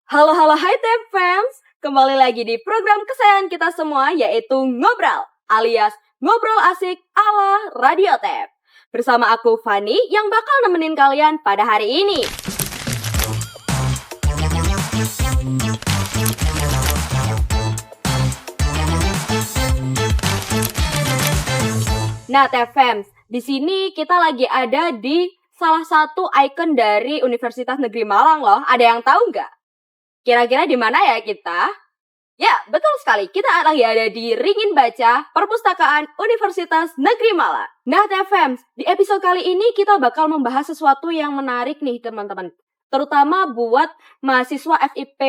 Halo hai Tep fans, kembali lagi di program kesayangan kita semua yaitu Ngobrol alias Ngobrol Asik ala Radio Tep. Bersama aku Fani yang bakal nemenin kalian pada hari ini. Nah Tep fans, di sini kita lagi ada di salah satu ikon dari Universitas Negeri Malang loh. Ada yang tahu nggak? Kira-kira di mana ya kita? Ya, betul sekali. Kita lagi ada di Ringin Baca, Perpustakaan Universitas Negeri Malang. Nah, TFM, di episode kali ini kita bakal membahas sesuatu yang menarik nih, teman-teman. Terutama buat mahasiswa FIP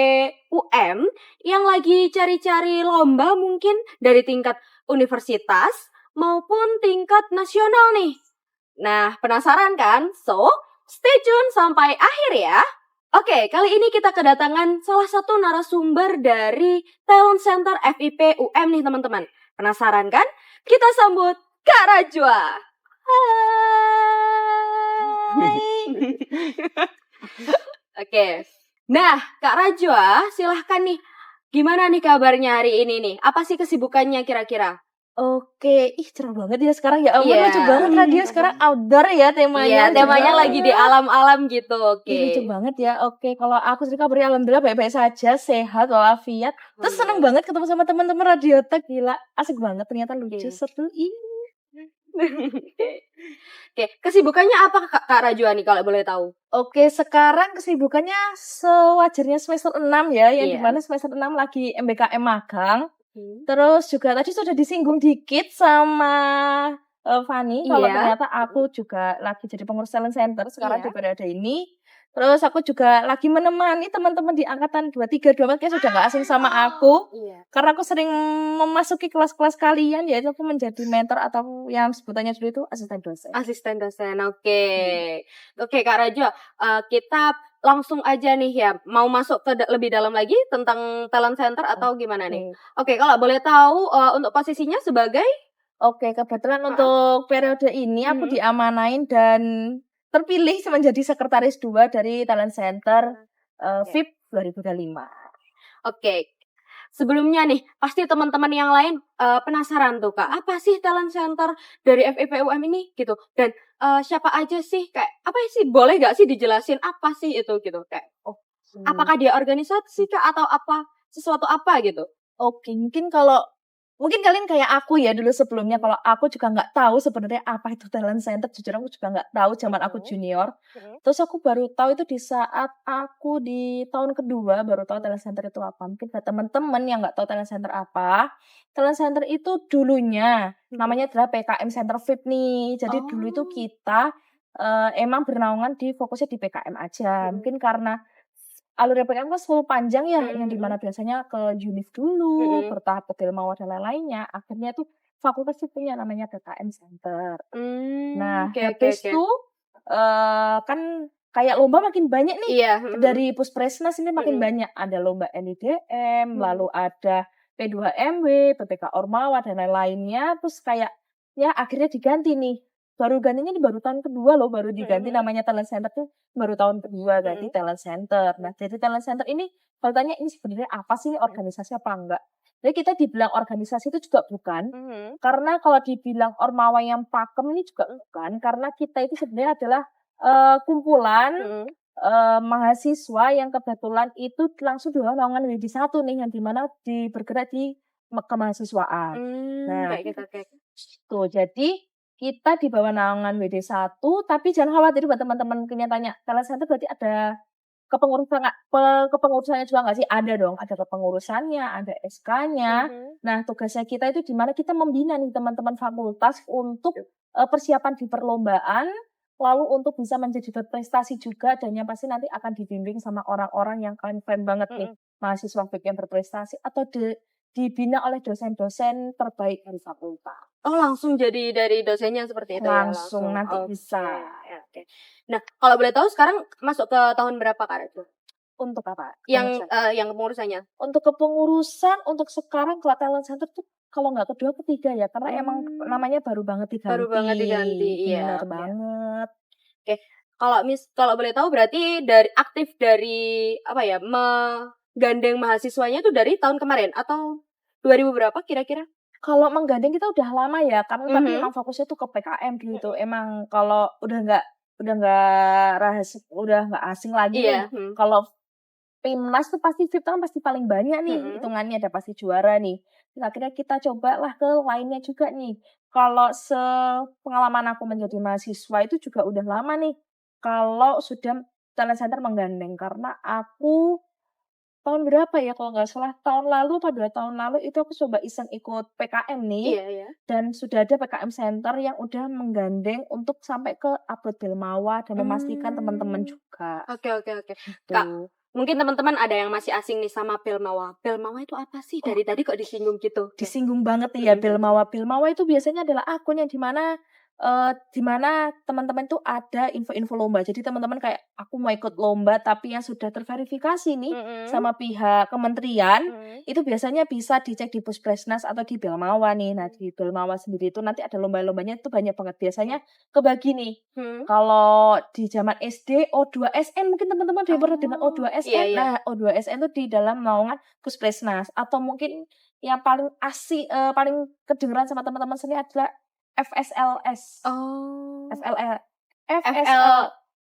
UM yang lagi cari-cari lomba mungkin dari tingkat universitas maupun tingkat nasional nih. Nah, penasaran kan? So, stay tune sampai akhir ya. Oke, kali ini kita kedatangan salah satu narasumber dari Talent Center FIP UM nih teman-teman. Penasaran kan? Kita sambut Kak Rajwa. Hai. Oke. Nah, Kak Rajwa, silahkan nih. Gimana nih kabarnya hari ini nih? Apa sih kesibukannya kira-kira? Oke, cerah banget ya sekarang ya ampun, Iya. lucu banget radio sekarang outdoor ya temanya. Iya, temanya lagi di alam-alam gitu, oke. Lucu banget ya, oke. Kalau aku sendiri kabarnya alhamdulillah baik-baik saja, sehat walafiat. Terus seneng banget ketemu sama teman-teman Radio Tech, gila. Asik banget, ternyata lucu, seru. Oke, kesibukannya apa Kak Rajwa nih kalau boleh tahu? Oke, sekarang kesibukannya sewajarnya semester 6 ya, yang Iya. dimana semester 6 lagi MBKM magang. Terus juga tadi sudah disinggung dikit sama Fani, kalau ternyata aku juga lagi jadi pengurus talent center sekarang di periode ini. Terus aku juga lagi menemani teman-teman di angkatan 23, 24 kayak sudah gak asing sama aku. Karena aku sering memasuki kelas-kelas kalian, yaitu aku menjadi mentor atau yang sebutannya dulu itu asisten dosen. Asisten dosen, oke. Oke Kak Rajwa, kita langsung aja nih ya, mau masuk ke lebih dalam lagi tentang talent center atau gimana nih? Oke, kalau boleh tahu untuk posisinya sebagai? Oke, kebetulan untuk periode ini aku diamanain dan terpilih menjadi sekretaris 2 dari talent center FIP 2025. Oke. Sebelumnya nih, pasti teman-teman yang lain penasaran tuh Kak, apa sih talent center dari FIP UM ini gitu? Dan siapa aja sih, kayak apa sih, boleh gak sih dijelasin apa sih itu gitu? Kayak apakah dia organisasi Kak atau apa, sesuatu apa gitu? Oke, mungkin kalian kayak aku ya dulu sebelumnya, kalau aku juga nggak tahu sebenarnya apa itu talent center, jujur aku juga nggak tahu zaman aku junior. Terus aku baru tahu itu di saat aku di tahun kedua baru tahu talent center itu apa. Mungkin buat teman-teman yang nggak tahu talent center apa, talent center itu dulunya namanya adalah PKM Center FIP nih. Jadi dulu itu kita emang bernaungan fokusnya di PKM aja. Mungkin karena alur PKM kan selalu panjang ya, yang dimana biasanya ke univ dulu, bertahap ke Delmawa dan lain-lainnya. Akhirnya tuh fakultas itu punya namanya PKM Center. Nah, habis itu kan kayak lomba makin banyak nih. Dari Puspresnas ini makin banyak. Ada lomba NIDM, lalu ada P2MW, PPK Ormawa dan lain-lainnya. Terus kayak ya akhirnya diganti nih. Baru gantinya ini baru tahun kedua loh, baru diganti namanya talent center tuh baru tahun kedua ganti talent center. Nah, jadi talent center ini kalau tanya ini sebenarnya apa sih, organisasi apa enggak? Jadi kita dibilang organisasi itu juga bukan, karena kalau dibilang ormawa yang pakem ini juga bukan, karena kita itu sebenarnya adalah kumpulan mahasiswa yang kebetulan itu langsung di bawah naungan WD1 nih, yang dimana bergerak di kemahasiswaan. Nah, tuh jadi kita di bawah naungan WD1, tapi jangan khawatir buat teman-teman yang tanya, talent center berarti ada kepengurusannya juga nggak sih? Ada dong, ada kepengurusannya, ada SK-nya. Nah, tugasnya kita itu di mana kita membina nih teman-teman fakultas untuk persiapan di perlombaan, lalu untuk bisa menjadi berprestasi juga, dan yang pasti nanti akan dibimbing sama orang-orang yang keren banget nih, mahasiswa FIP yang berprestasi, atau dibina oleh dosen-dosen terbaik dari fakultas. Oh, langsung jadi dari dosennya seperti itu ya? Langsung nanti bisa. Nah, kalau boleh tahu sekarang masuk ke tahun berapa Kak Rajwa? Untuk apa? Yang kepengurusannya? Untuk kepengurusan, untuk sekarang kalau talent center tuh kalau nggak kedua ketiga ya, karena emang namanya baru banget diganti. Baru banget diganti, iya. Benar banget. Oke, Kalau boleh tahu berarti aktif dari apa ya, menggandeng mahasiswanya itu dari tahun kemarin atau 2000 berapa kira-kira? Kalau menggandeng kita udah lama ya, karena tapi Mhm. emang fokusnya tuh ke PKM gitu. Mhm. Emang kalau udah nggak asing lagi nih, Iya, kalau PIMNAS tuh pasti VIP kan pasti paling banyak nih mhm. hitungannya, ada pasti juara nih. Terus akhirnya kita cobalah ke lainnya juga nih. Kalau sepengalaman aku menjadi mahasiswa itu juga udah lama nih, kalau sudah talent center menggandeng. Karena aku tahun berapa ya kalau nggak salah, tahun lalu atau 2 tahun lalu itu aku coba iseng ikut PKM nih, Iya iya. dan sudah ada PKM center yang udah menggandeng untuk sampai ke upload Belmawa dan memastikan teman-teman Mmm. juga, Oke oke oke. Kak, gitu. mungkin teman-teman ada yang masih asing nih sama Pelmawa. Pelmawa itu apa sih? Oh, Dari tadi kok disinggung gitu? Oke. disinggung banget nih ya Mhm mhm. Belmawa. Belmawa itu biasanya adalah akun yang di mana teman-teman tuh ada info-info lomba. Jadi teman-teman kayak, aku mau ikut lomba tapi yang sudah terverifikasi nih Mhm. sama pihak kementerian, Mhm. itu biasanya bisa dicek di Puspesnas atau di Belmawa nih. Nah, di Belmawa sendiri itu nanti ada lomba-lombanya itu banyak banget. Biasanya kebagi nih, Mhm. kalau di zaman SD O2SN mungkin teman-teman udah pernah dengar Oh, iya O2SN. iya. Nah, O2SN itu di dalam naungan Puspesnas atau mungkin yang paling kedengeran sama teman-teman sini adalah FSLS. Oh. FLL FL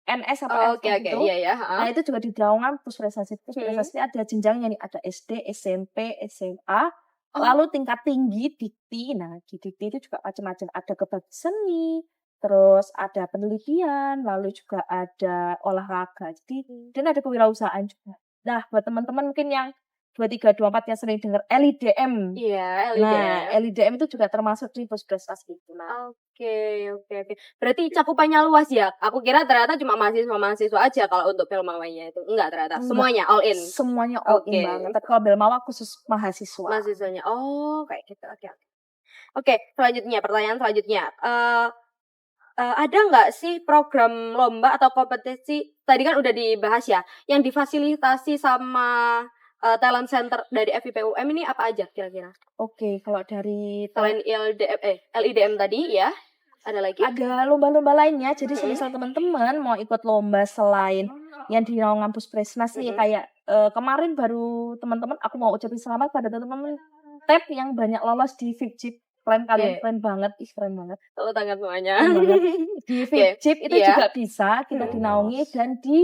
FSLNS apa oke FF oke. itu. Iya ya, Nah, heeh. itu juga di naungan Puspresnas. Mhm. Puspresnas ini ada jenjangnya nih, ada SD, SMP, SMA, Oh. lalu tingkat tinggi Dikti. Nah, di Dikti itu juga macam-macam, ada kebagi seni, terus ada penelitian, lalu juga ada olahraga. Jadi Mmm. dan ada kewirausahaan juga. Nah, buat teman-teman mungkin yang 23, 24 yang sering dengar LIDM. Iya, Nah, LIDM. LIDM itu juga termasuk di Puspesnas itu. Nah, Oke oke oke. Berarti cakupannya luas ya? Aku kira ternyata cuma mahasiswa-mahasiswa aja kalau untuk Pelmawanya itu. Enggak ternyata, enggak, semuanya all in? semuanya all in banget. Oke. Tapi kalau Belmawa khusus mahasiswa. Mahasiswanya. Oh, kayak gitu. Oke oke. Oke, selanjutnya, pertanyaan selanjutnya. Ada nggak sih program lomba atau kompetisi, tadi kan udah dibahas ya, yang difasilitasi sama, talent center dari FIPUM ini apa aja kira-kira? Oke, kalau dari Selain LIDM tadi ya, ada lagi? ada lomba-lomba lainnya. Jadi Mhm. semisal teman-teman mau ikut lomba selain yang di naungan Puspesnas nih, Mhm. kayak, kemarin baru teman-teman aku mau ucapin selamat pada teman-teman TEB yang banyak lolos di FIPJIP. Kalian Oke, keren banget, ih keren banget. tepuk tangan semuanya. Keren banget. Di Oke, FIPJIP itu iya. juga bisa kita Mhm. dinaungi dan di,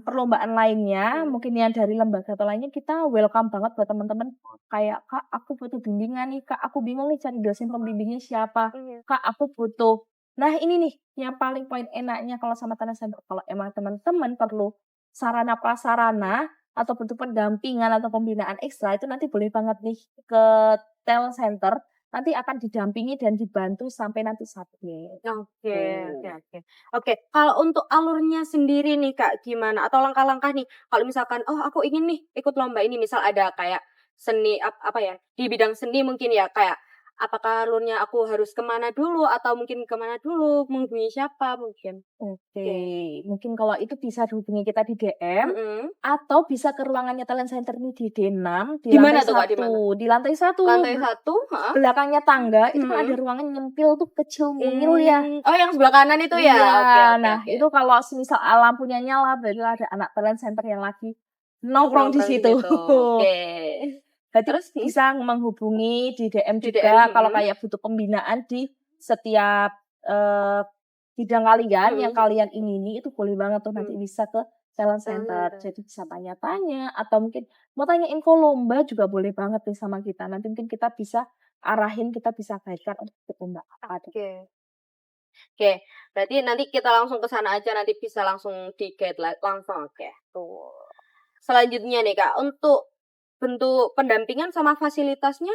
perlombaan lainnya, Mhm. mungkin yang dari lembaga atau lainnya kita welcome banget buat teman-teman. Kayak, "Kak, aku butuh bimbingan nih, Kak, aku bingung nih cari dosen pembimbingnya siapa. Iya. Kak, aku butuh." Nah, ini nih yang paling poin enaknya kalau sama talent center, kalau emang teman-teman perlu sarana prasarana atau butuh pendampingan atau pembinaan ekstra, itu nanti boleh banget nih ke talent center. Nanti akan didampingi dan dibantu sampai nanti submit, Oke oke tuh. oke. Oke, kalau untuk alurnya sendiri nih Kak, gimana? Atau langkah-langkah nih, kalau misalkan, "Oh aku ingin nih ikut lomba ini," misal ada kayak seni, apa ya, di bidang seni mungkin ya, kayak apakah alurnya aku harus kemana dulu, atau mungkin kemana dulu, menghubungi siapa mungkin? Oke, Oke. mungkin kalau itu bisa dihubungi kita di DM, Mhm. atau bisa ke ruangannya talent center ini di D6, di Di lantai mana tuh Kak, di mana? 1. Di lantai 1, Lantai satu. Heeh. belakangnya tangga, itu kan ada Mhm. ruangan nyempil tuh kecil mungil ya. Oh yang sebelah kanan itu Iya, ya? Oke oke nah oke. itu kalau semisal lampunya nyala, berarti ada anak talent center yang lagi nongkrong di Nongkrong di situ. situ, oke. Berarti Terus? bisa menghubungi di DM Di DM? juga kalau Mhm. kayak butuh pembinaan di setiap, bidang kalian Mhm yang mhm. kalian ingini, itu boleh banget tuh nanti Mhm. bisa ke talent Talent center. center. Jadi bisa tanya-tanya atau mungkin mau tanya info lomba juga boleh banget nih sama kita. Nanti mungkin kita bisa arahin, kita bisa guide-kan untuk ikut lomba apa deh. Oke. Oke, berarti nanti kita langsung ke sana aja, nanti bisa langsung di-guide langsung, oke, tuh. Selanjutnya nih, Kak, untuk bentuk pendampingan sama fasilitasnya,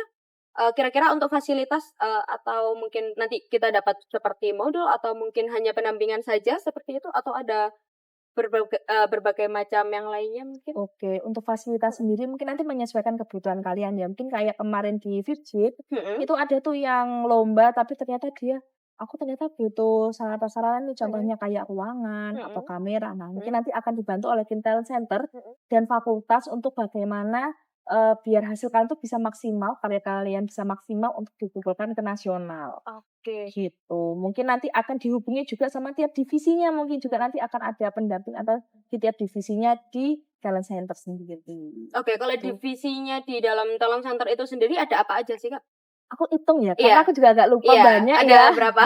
kira-kira untuk fasilitas, atau mungkin nanti kita dapat seperti modul atau mungkin hanya pendampingan saja seperti itu, atau ada berbagai macam yang lainnya mungkin? Oke, untuk fasilitas Mhm. sendiri mungkin nanti menyesuaikan kebutuhan kalian ya. Mungkin kayak kemarin di FIPJIP, Mhm. itu ada tuh yang lomba tapi ternyata aku ternyata butuh sarana prasarana nih, Mhm. contohnya kayak ruangan atau Mhm. kamera. Nah, mungkin Mhm. nanti akan dibantu oleh tim talent center Mhm. dan fakultas untuk bagaimana, biar hasil kalian tuh bisa maksimal, karya kalian bisa maksimal untuk dikumpulkan ke nasional. Oke. Gitu. Mungkin nanti akan dihubungi juga sama tiap divisinya, mungkin juga nanti akan ada pendamping atau di tiap divisinya di talent center sendiri. Oke, kalau Gitu. divisinya di dalam talent center itu sendiri ada apa aja sih, Kak? Aku hitung ya, Iya. karena aku juga agak lupa Iya, banyak ada ya. berapa?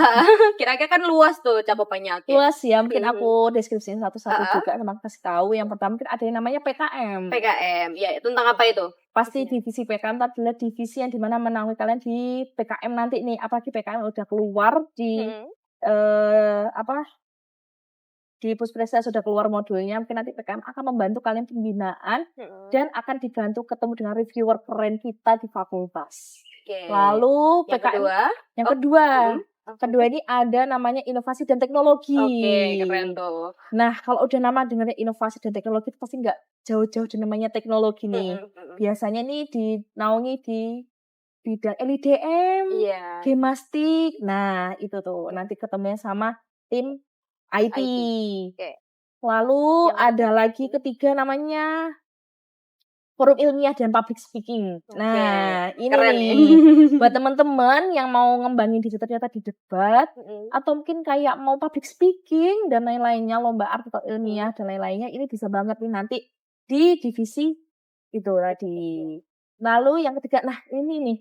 Kira-kira kan luas tuh cakupannya. Oke. Luas ya, mungkin Mhm. aku deskripsiin satu-satu Heeh. juga sama kasih tahu. Yang pertama mungkin ada yang namanya PKM. PKM. Ya, tentang apa itu? Pasti Isinya? divisi PKM itu adalah divisi yang dimana menaungi kalian di PKM nanti nih, apalagi PKM udah keluar di Mhm. apa di Puspresa sudah keluar modulnya, mungkin nanti PKM akan membantu kalian pembinaan Mhm. dan akan dibantu ketemu dengan reviewer keren kita di fakultas. Oke. Lalu Yang PKM kedua? yang Oh, kedua, Apa kedua tuh? ini ada namanya inovasi dan teknologi. Oke, keren tuh. Nah, kalau udah nama dengarnya inovasi dan teknologi itu pasti nggak jauh-jauh dari namanya teknologi nih. Mhm. Biasanya nih dinaungi di bidang LIDM, Iya. Gemastik. Nah, itu tuh Oke. nanti ketemunya sama tim IT. IT. Oke. Lalu Yang ada ketiga? lagi ketiga namanya forum ilmiah dan public speaking. Oke. Nah, ini Keren nih nih. buat teman-teman yang mau ngembangin diri ternyata di debat Mhm. atau mungkin kayak mau public speaking dan lain-lainnya, lomba artikel Mhm. ilmiah dan lain-lainnya, ini bisa banget nih nanti di divisi itu tadi. Lalu yang ketiga, nah ini nih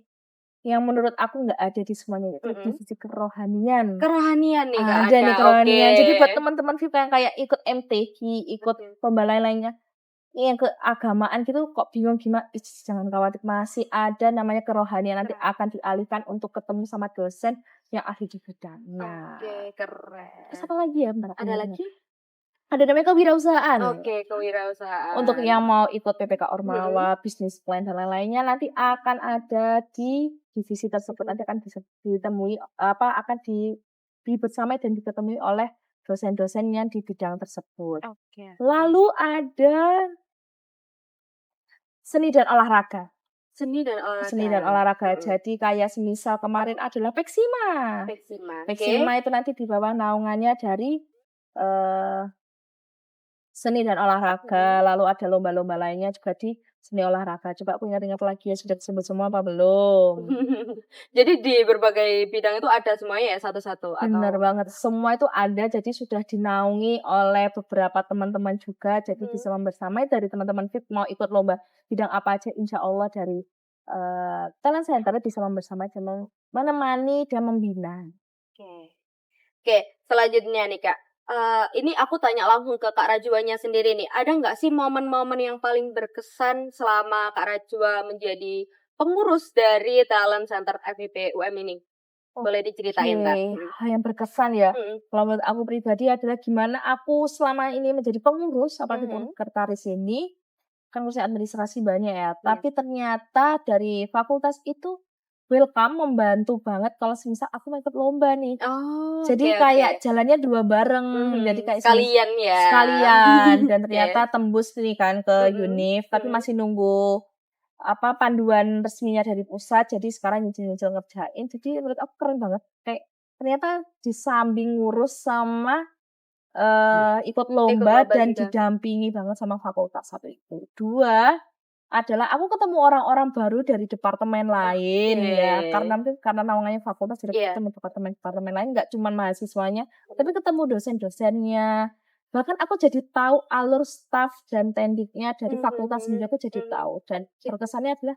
yang menurut aku nggak ada di semuanya, yaitu Mhm. divisi kerohanian. Kerohanian nih, Kak, Ada ada. nih Oke. kerohanian. Jadi buat teman-teman VIP yang kayak ikut MTQ, ikut Oke. lomba lain-lainnya, yang keagamaan gitu kok bingung gimana, jangan khawatir, masih ada namanya kerohanian, nanti Keren. akan dialihkan untuk ketemu sama dosen yang ahli di bidangnya. Oke, Terus keren. apa lagi ya? Bentar, aku Ada ingat-ingat. lagi? Ada namanya kewirausahaan. Oke, Untuk kewirausahaan. yang mau ikut PPK Mhm. Ormawa, bisnis plan dan lain-lainnya nanti akan ada di divisi tersebut, nanti akan bisa ditemui akan dibersamai dan ditemui oleh dosen-dosen yang di bidang tersebut. Oke. Lalu ada seni dan olahraga. Seni dan olahraga. Seni dan olahraga. Mhm. Jadi kayak semisal kemarin adalah Peksima. Peksima. Oke. Peksima itu nanti di bawah naungannya dari eh, seni dan olahraga, lalu ada lomba-lomba lainnya juga di seni olahraga. Coba aku ingat-ingat lagi ya, sudah disebut semua apa belum? Jadi di berbagai bidang itu ada semuanya ya satu-satu Bener atau? banget, semua itu ada, jadi sudah dinaungi oleh beberapa teman-teman juga, jadi bisa membersamai dari teman-teman VIP mau ikut lomba bidang apa aja, insya Allah dari talent center bisa membersamai dan menemani dan membina. Oke. Oke, selanjutnya nih, Kak. Ini aku tanya langsung ke Kak Rajwanya sendiri nih. Ada nggak sih momen-momen yang paling berkesan selama Kak Rajwa menjadi pengurus dari Talent Center FIP UM ini? Boleh diceritain, Kak? Oke, hal yang berkesan ya. Mhm. Kalau menurut aku pribadi adalah gimana aku selama ini menjadi pengurus, apalagi Mhm. sekretaris ini, kan ngurusin administrasi banyak ya. Iya. Tapi ternyata dari fakultas itu welcome, membantu banget kalau semisal aku mau ikut lomba nih. Oh, oke, Jadi oke. kayak jalannya dua bareng, jadi kayak Sekalian ya. sekalian dan Oke. ternyata tembus nih kan ke Univ, tapi masih nunggu panduan resminya dari pusat, jadi sekarang nyicil-nyicil ngerjain. Jadi menurut aku keren banget. Kayak ternyata disambi ngurus sama ikut Ikut lomba lomba dan juga. didampingi banget sama fakultas, satu itu. Dua adalah aku ketemu orang-orang baru dari departemen lain ya, karena naungannya fakultas, jadi Iya. ketemu departemen-departemen lain, nggak cuma mahasiswanya, tapi ketemu dosen-dosennya. Bahkan aku jadi tahu alur staff dan tendiknya dari fakultas sendiri, aku jadi tahu. Dan berkesannya adalah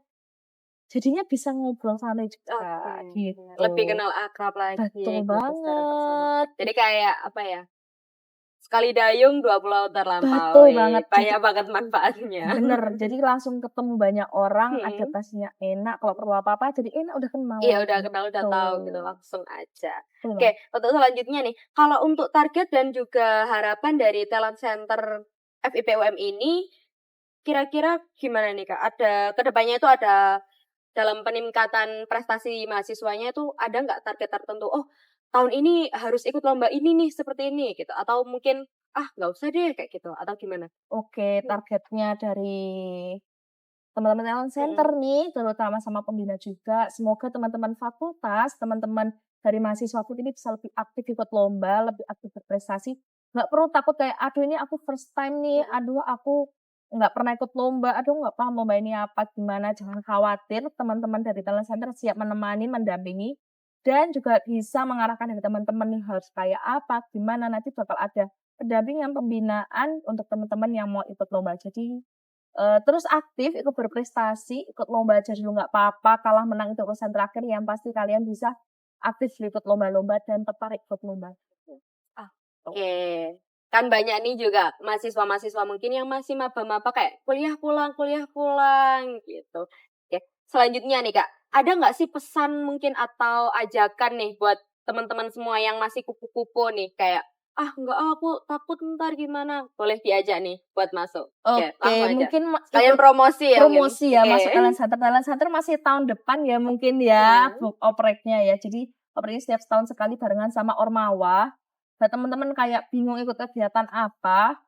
jadinya bisa ngobrol santai juga, Oke. Lebih gitu. kenal akrab lagi Betul gitu secara personal. banget. Jadi kayak apa ya? Sekali dayung 20 laut Betul terlampaui. banget. Jadi Banyak banget manfaatnya. bener, jadi langsung ketemu banyak orang, Mhm. adaptasinya enak, kalau perlu apa-apa jadi enak, udah kenal Iya, udah kenal, udah gitu. tahu gitu, langsung aja. Betul Oke, banget. untuk selanjutnya nih, kalau untuk target dan juga harapan dari Talent Center FIPUM ini, kira-kira gimana nih, Kak? Ada kedepannya itu ada dalam peningkatan prestasi mahasiswanya itu ada nggak target tertentu? Oh, tahun ini harus ikut lomba ini nih, seperti ini gitu. Atau mungkin, ah nggak usah deh kayak gitu. Atau gimana? Oke, targetnya dari teman-teman talent center Mhm. nih, terutama sama pembina juga, semoga teman-teman fakultas, teman-teman dari mahasiswa FUT ini bisa lebih aktif ikut lomba, lebih aktif berprestasi. Nggak perlu takut kayak, aduh ini aku first time nih, Mhm. aduh aku nggak pernah ikut lomba, aduh nggak paham lomba ini apa, gimana, jangan khawatir, teman-teman dari talent center siap menemani, mendampingi, dan juga bisa mengarahkan dari teman-teman nih harus kayak apa, gimana, nanti bakal ada pendampingan, pembinaan untuk teman-teman yang mau ikut lomba. Jadi, terus aktif, ikut berprestasi, ikut lomba aja dulu nggak apa-apa, kalah menang itu urusan terakhir, yang pasti kalian bisa aktif ikut lomba-lomba dan tertarik ikut lomba. Ah, Tuh. oke. Kan banyak nih juga mahasiswa-mahasiswa mungkin yang masih maba-maba kayak kuliah pulang gitu. Oke, selanjutnya nih Kak, ada nggak sih pesan mungkin atau ajakan nih buat teman-teman semua yang masih kupu-kupu nih kayak, "Ah, enggak ah, aku takut ntar gimana?" Boleh diajak nih buat masuk. Oke, Oke, langsung aja. mungkin Sekalian ikut promosi ya mungkin. promosi ya, Oke. masuk talent center. Talent center masih tahun depan ya mungkin ya, opreknya ya. Jadi opreknya setiap setahun sekali barengan sama Ormawa. Buat teman-teman kayak bingung ikut kegiatan apa,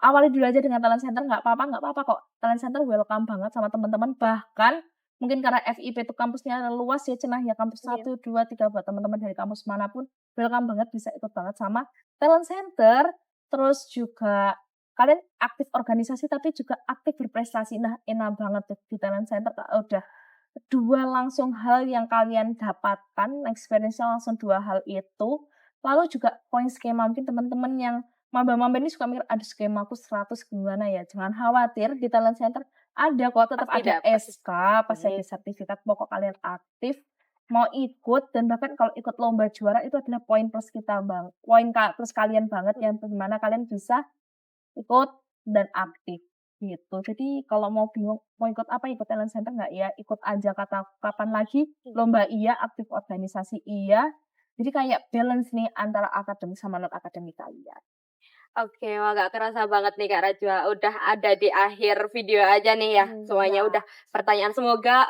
awali dulu aja dengan talent center, nggak apa-apa kok. Talent center welcome banget sama teman-teman, bahkan mungkin karena FIP itu kampusnya luas ya, cenah ya, kampus Iya. 1, 2, 3 buat teman-teman dari kampus manapun, welcome banget bisa ikut banget sama talent center. Terus juga kalian aktif organisasi tapi juga aktif berprestasi. Nah, enak banget tuh di talent center, udah 2 langsung hal yang kalian dapatkan, experience-nya langsung 2 hal itu. Lalu juga poin skema, mungkin teman-teman yang maba-maba ini suka mikir, "Aduh skemaku 100 gimana ya?" Jangan khawatir, di talent center ada kok, tetap Pasti ada dapat. SK, pasti ada sertifikat, pokok kalian aktif, mau ikut, dan bahkan kalau ikut lomba juara itu adalah poin plus kita poin plus kalian banget yang dimana kalian bisa ikut dan aktif, gitu. Jadi kalau mau bingung mau ikut apa, ikut talent center nggak ya, ikut aja kata kapan lagi, lomba iya, aktif organisasi iya, jadi kayak balance nih antara akademik sama non akademik kalian. Oke, wah gak kerasa banget nih Kak Rajwa, udah ada di akhir video aja nih ya, semuanya Iya. udah pertanyaan. Semoga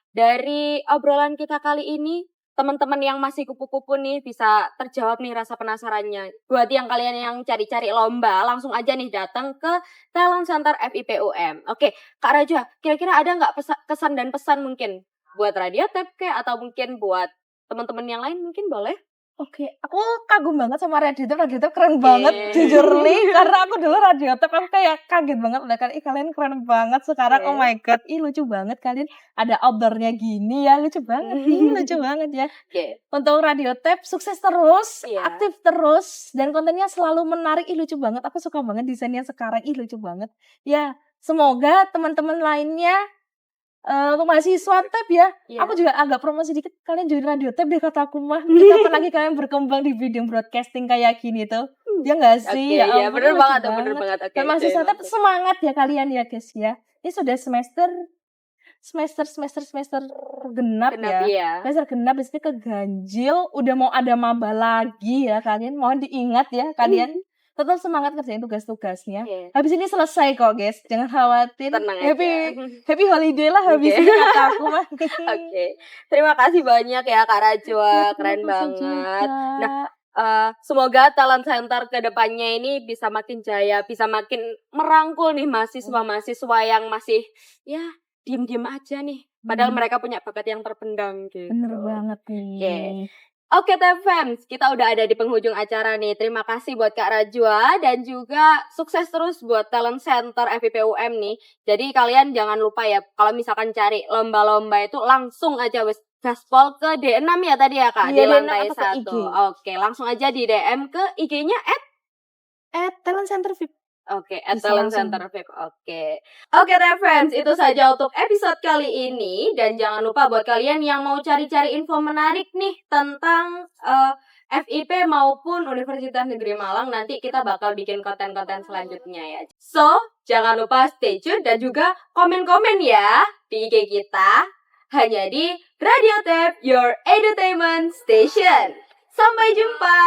dari obrolan kita kali ini, teman-teman yang masih kupu-kupu nih bisa terjawab nih rasa penasarannya. Buat yang kalian yang cari-cari lomba, langsung aja nih datang ke Talent Center FIPUM. Oke, Kak Rajwa, kira-kira ada nggak kesan dan pesan mungkin buat Radio Tap kayak atau mungkin buat teman-teman yang lain mungkin boleh? Oke, aku kagum banget sama Raditya keren banget jujur nih, karena aku dulu Raditya aku kayak kaget banget udah kan, ih kalian keren banget sekarang, oh my god, ih lucu banget kalian ada outdoor-nya gini ya, lucu banget, ih lucu banget ya. Oke, Untuk Radiotab sukses terus, iya. aktif terus, dan kontennya selalu menarik, ih lucu banget, aku suka banget desainnya sekarang, ih lucu banget. Ya, semoga teman-teman lainnya, untuk mahasiswa Tab ya, Iya. aku juga agak promosi dikit, kalian join Radiotab deh kata aku mah. Kapan lagi kalian berkembang di bidang broadcasting kayak gini tuh, ya nggak sih? Oke, Ya iya ampun, bener lucu banget tuh, bener banget. banget. Oke, Dan mahasiswa join Tab langsung. semangat ya kalian ya guys ya. Ini sudah semester genap Genap, ya. iya. Semester genap habis itu keganjil, udah mau ada maba lagi ya kalian, mohon diingat ya kalian. Tetap semangat kerjain tugas-tugasnya. Oke, Habis ini selesai kok guys, jangan khawatir. tenang aja. Happy holiday lah habis Oke. ini kata aku mah. Oke, terima kasih banyak ya Kak Rajwa, Ya, terima keren kasih banget. juga. Nah, semoga Talent Center ke depannya ini bisa makin jaya, bisa makin merangkul nih mahasiswa-mahasiswa yang masih ya diem-diem aja nih. Padahal mereka punya bakat yang terpendam gitu. Bener banget Oke. nih. Oke, Fans, kita udah ada di penghujung acara nih. Terima kasih buat Kak Rajwa dan juga sukses terus buat Talent Center FIPUM nih. Jadi kalian jangan lupa ya, kalau misalkan cari lomba-lomba itu langsung aja wes gaspol ke D6 ya tadi ya Kak, Iya, di D6 lantai atau ke IG. 1. Oke, langsung aja di DM ke IG-nya Talent Center VIP. Oke, Bisa Talent langsung. Center VIP. Oke, friends, itu saja untuk episode kali ini. Dan jangan lupa buat kalian yang mau cari-cari info menarik nih tentang FIP maupun Universitas Negeri Malang, nanti kita bakal bikin konten-konten selanjutnya ya. So, jangan lupa stay tune dan juga komen-komen ya di IG kita. Hanya di Radio Tap, your entertainment station. Sampai jumpa.